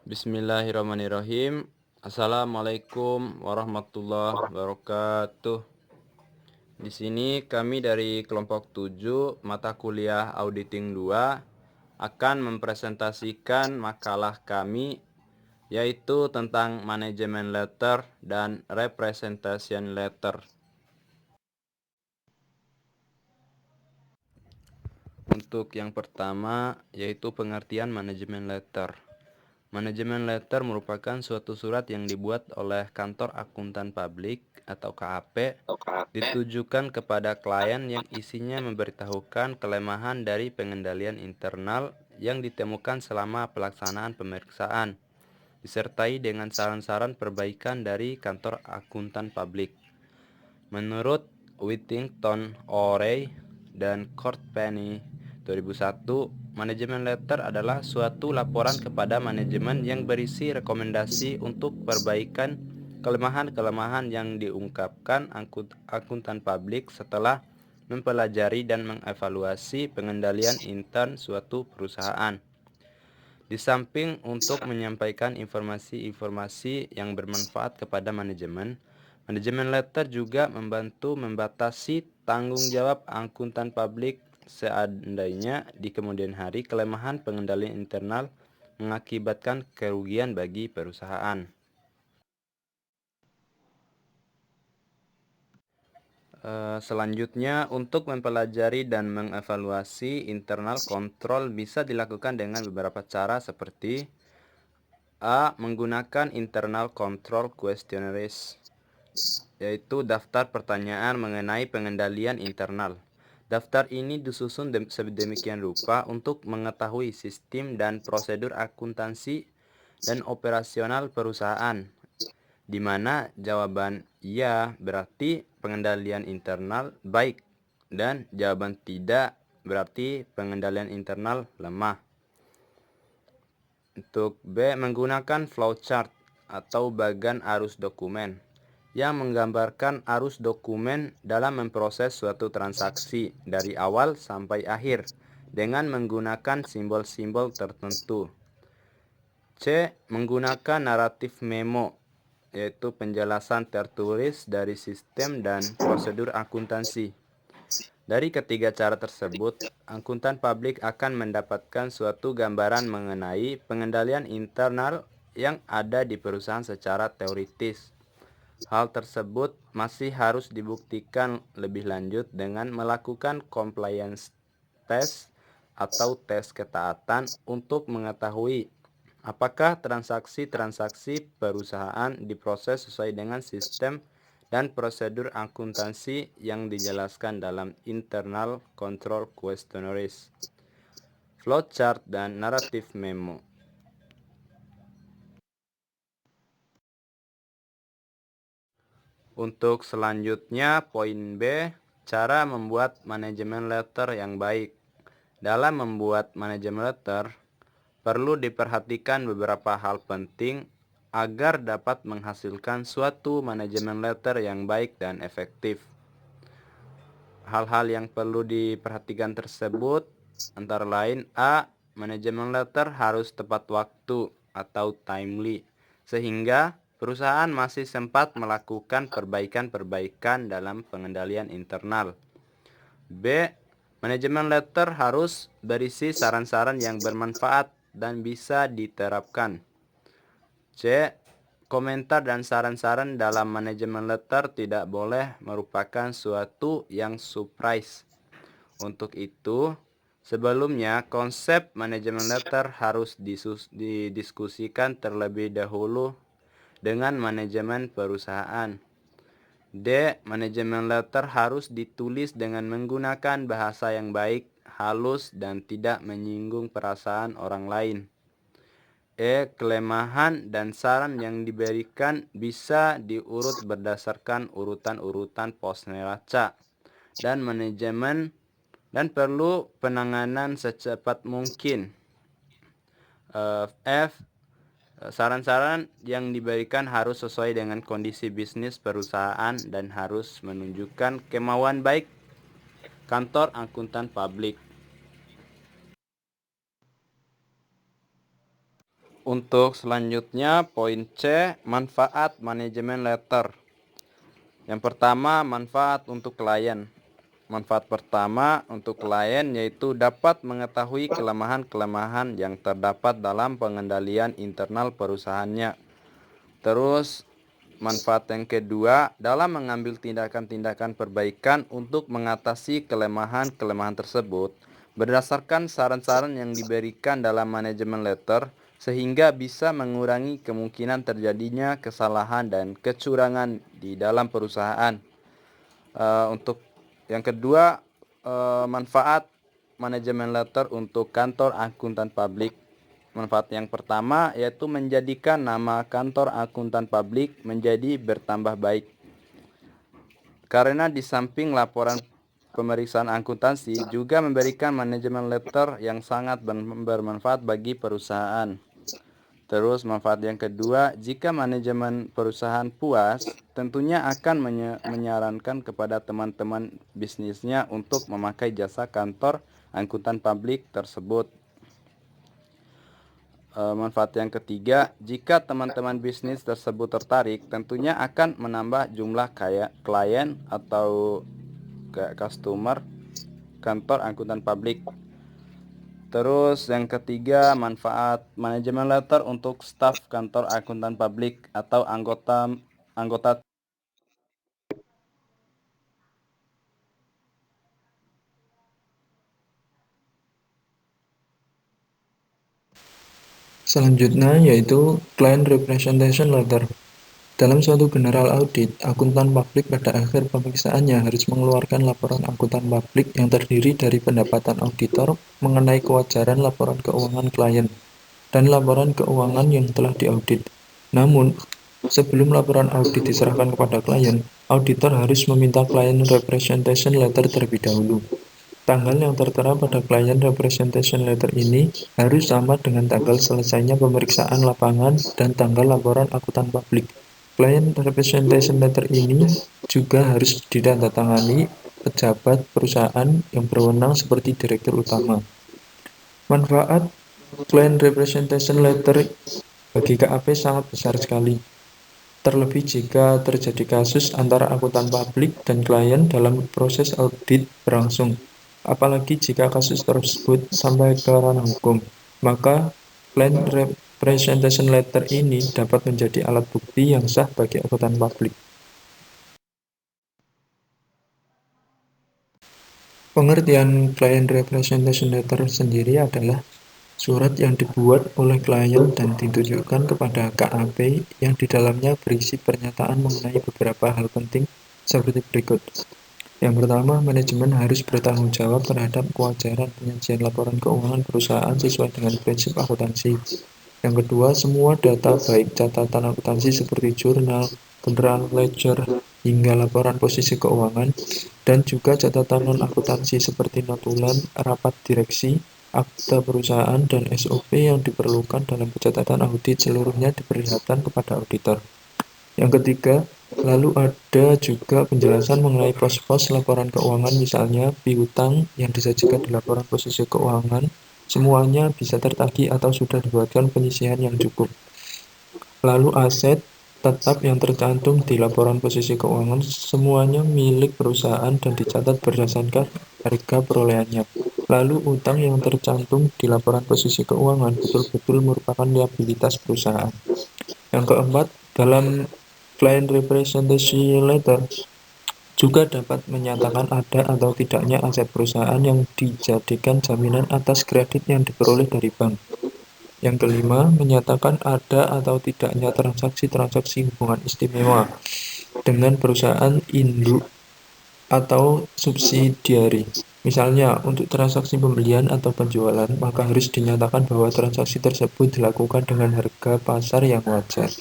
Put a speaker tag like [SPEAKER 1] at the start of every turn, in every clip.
[SPEAKER 1] Bismillahirrahmanirrahim. Assalamualaikum warahmatullahi wabarakatuh. Di sini kami dari kelompok 7 mata kuliah Auditing 2 akan mempresentasikan makalah kami yaitu tentang manajemen letter dan representation letter. Untuk yang pertama yaitu pengertian manajemen letter. Manajemen letter merupakan suatu surat yang dibuat oleh kantor akuntan publik atau KAP ditujukan kepada klien yang isinya memberitahukan kelemahan dari pengendalian internal yang ditemukan selama pelaksanaan pemeriksaan, disertai dengan saran-saran perbaikan dari kantor akuntan publik. Menurut Whittington O'Reilly dan Court Penny 2001, manajemen letter adalah suatu laporan kepada manajemen yang berisi rekomendasi untuk perbaikan kelemahan-kelemahan yang diungkapkan akuntan publik setelah mempelajari dan mengevaluasi pengendalian intern suatu perusahaan. Di samping untuk menyampaikan informasi-informasi yang bermanfaat kepada manajemen, manajemen letter juga membantu membatasi tanggung jawab akuntan publik seandainya di kemudian hari kelemahan pengendalian internal mengakibatkan kerugian bagi perusahaan. Selanjutnya, untuk mempelajari dan mengevaluasi internal control bisa dilakukan dengan beberapa cara seperti A. Menggunakan internal control questionnaires, yaitu daftar pertanyaan mengenai pengendalian internal. Daftar ini disusun sedemikian rupa untuk mengetahui sistem dan prosedur akuntansi dan operasional perusahaan, di mana jawaban ya berarti pengendalian internal baik dan jawaban tidak berarti pengendalian internal lemah. Untuk B, menggunakan flowchart atau bagan arus dokumen yang menggambarkan arus dokumen dalam memproses suatu transaksi dari awal sampai akhir dengan menggunakan simbol-simbol tertentu. C. Menggunakan naratif memo, yaitu penjelasan tertulis dari sistem dan prosedur akuntansi. Dari ketiga cara tersebut, akuntan publik akan mendapatkan suatu gambaran mengenai pengendalian internal yang ada di perusahaan secara teoritis. Hal tersebut masih harus dibuktikan lebih lanjut dengan melakukan compliance test atau tes ketaatan untuk mengetahui apakah transaksi-transaksi perusahaan diproses sesuai dengan sistem dan prosedur akuntansi yang dijelaskan dalam internal control questionnaires, flowchart, dan naratif memo. Untuk selanjutnya, poin B, cara membuat manajemen letter yang baik. Dalam membuat manajemen letter, perlu diperhatikan beberapa hal penting agar dapat menghasilkan suatu manajemen letter yang baik dan efektif. Hal-hal yang perlu diperhatikan tersebut antara lain A. Manajemen letter harus tepat waktu atau timely, sehingga perusahaan masih sempat melakukan perbaikan-perbaikan dalam pengendalian internal. B. Manajemen letter harus berisi saran-saran yang bermanfaat dan bisa diterapkan. C. Komentar dan saran-saran dalam manajemen letter tidak boleh merupakan suatu yang surprise. Untuk itu, sebelumnya konsep manajemen letter harus didiskusikan terlebih dahulu dengan manajemen perusahaan. D. Manajemen letter harus ditulis dengan menggunakan bahasa yang baik, halus, dan tidak menyinggung perasaan orang lain. E. Kelemahan dan saran yang diberikan bisa diurut berdasarkan urutan-urutan pos neraca dan manajemen dan perlu penanganan secepat mungkin. F. Saran-saran yang diberikan harus sesuai dengan kondisi bisnis perusahaan dan harus menunjukkan kemauan baik kantor akuntan publik. Untuk selanjutnya, poin C, manfaat manajemen letter. Yang pertama, manfaat untuk klien. Manfaat pertama untuk klien yaitu dapat mengetahui kelemahan-kelemahan yang terdapat dalam pengendalian internal perusahaannya. Terus, manfaat yang kedua, dalam mengambil tindakan-tindakan perbaikan untuk mengatasi kelemahan-kelemahan tersebut berdasarkan saran-saran yang diberikan dalam manajemen letter, sehingga bisa mengurangi kemungkinan terjadinya kesalahan dan kecurangan di dalam perusahaan. Untuk yang kedua, manfaat manajemen letter untuk kantor akuntan publik. Manfaat yang pertama yaitu menjadikan nama kantor akuntan publik menjadi bertambah baik. Karena di samping laporan pemeriksaan akuntansi juga memberikan manajemen letter yang sangat bermanfaat bagi perusahaan. Terus manfaat yang kedua, jika manajemen perusahaan puas, tentunya akan menyarankan kepada teman-teman bisnisnya untuk memakai jasa kantor akuntan publik tersebut. Manfaat yang ketiga, jika teman-teman bisnis tersebut tertarik, tentunya akan menambah jumlah klien atau customer kantor akuntan publik. Terus yang ketiga, manfaat manajemen letter untuk staf kantor akuntan publik atau anggota.
[SPEAKER 2] Selanjutnya yaitu Client Representation Letter. Dalam suatu general audit, akuntan publik pada akhir pemeriksaannya harus mengeluarkan laporan akuntan publik yang terdiri dari pendapatan auditor mengenai kewajaran laporan keuangan klien dan laporan keuangan yang telah diaudit. Namun, sebelum laporan audit diserahkan kepada klien, auditor harus meminta Client Representation Letter terlebih dahulu. Tanggal yang tertera pada Client Representation Letter ini harus sama dengan tanggal selesainya pemeriksaan lapangan dan tanggal laporan akuntan publik. Client Representation Letter ini juga harus ditandatangani pejabat perusahaan yang berwenang seperti direktur utama. Manfaat Client Representation Letter bagi KAP sangat besar sekali. Terlebih jika terjadi kasus antara akuntan publik dan klien dalam proses audit berlangsung. Apalagi jika kasus tersebut sampai ke ranah hukum, maka Client Representation Letter ini dapat menjadi alat bukti yang sah bagi akuntan publik. Pengertian Client Representation Letter sendiri adalah surat yang dibuat oleh klien dan ditujukan kepada KAP yang di dalamnya berisi pernyataan mengenai beberapa hal penting seperti berikut. Yang pertama, manajemen harus bertanggung jawab terhadap kewajaran penyajian laporan keuangan perusahaan sesuai dengan prinsip akuntansi. Yang kedua, semua data baik catatan akuntansi seperti jurnal, general ledger, hingga laporan posisi keuangan, dan juga catatan non-akuntansi seperti notulen, rapat direksi, akta perusahaan, dan SOP yang diperlukan dalam pencatatan audit seluruhnya diperlihatkan kepada auditor. Yang ketiga, lalu ada juga penjelasan mengenai pos-pos laporan keuangan, misalnya piutang yang disajikan di laporan posisi keuangan, semuanya bisa tertagih atau sudah dibuatkan penyisihan yang cukup. Lalu aset tetap yang tercantum di laporan posisi keuangan, semuanya milik perusahaan dan dicatat berdasarkan harga perolehannya. Lalu utang yang tercantum di laporan posisi keuangan betul-betul merupakan liabilitas perusahaan. Yang keempat, dalam Client Representation Letter juga dapat menyatakan ada atau tidaknya aset perusahaan yang dijadikan jaminan atas kredit yang diperoleh dari bank. Yang kelima, menyatakan ada atau tidaknya transaksi-transaksi hubungan istimewa dengan perusahaan induk atau subsidiari. Misalnya, untuk transaksi pembelian atau penjualan, maka harus dinyatakan bahwa transaksi tersebut dilakukan dengan harga pasar yang wajar.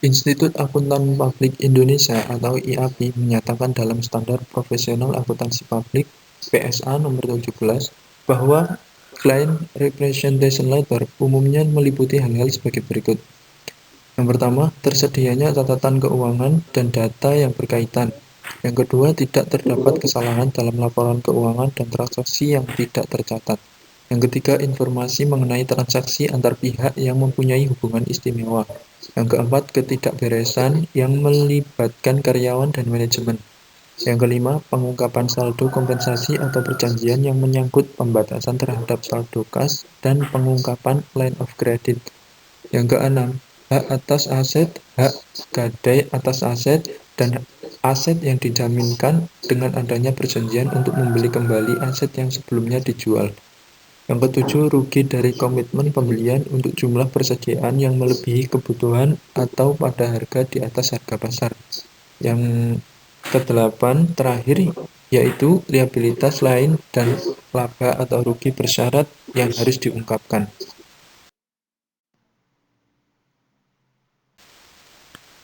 [SPEAKER 2] Institut Akuntan Publik Indonesia atau IAPI menyatakan dalam Standar Profesional Akuntansi Publik PSA nomor 17 bahwa Client Representation Letter umumnya meliputi hal-hal sebagai berikut. Yang pertama, tersedianya catatan keuangan dan data yang berkaitan. Yang kedua, tidak terdapat kesalahan dalam laporan keuangan dan transaksi yang tidak tercatat. Yang ketiga, informasi mengenai transaksi antar pihak yang mempunyai hubungan istimewa. Yang keempat, ketidakberesan yang melibatkan karyawan dan manajemen. Yang kelima, pengungkapan saldo kompensasi atau perjanjian yang menyangkut pembatasan terhadap saldo kas dan pengungkapan line of credit. Yang keenam, hak atas aset, hak gadai atas aset, dan aset yang dijaminkan dengan adanya perjanjian untuk membeli kembali aset yang sebelumnya dijual. Yang ketujuh, rugi dari komitmen pembelian untuk jumlah persediaan yang melebihi kebutuhan atau pada harga di atas harga pasar. Yang kedelapan, terakhir, yaitu liabilitas lain dan laba atau rugi bersyarat yang harus diungkapkan.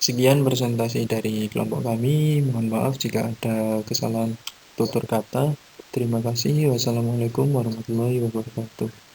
[SPEAKER 2] Sekian presentasi dari kelompok kami. Mohon maaf jika ada kesalahan tutur kata. Terima kasih. Wassalamualaikum warahmatullahi wabarakatuh.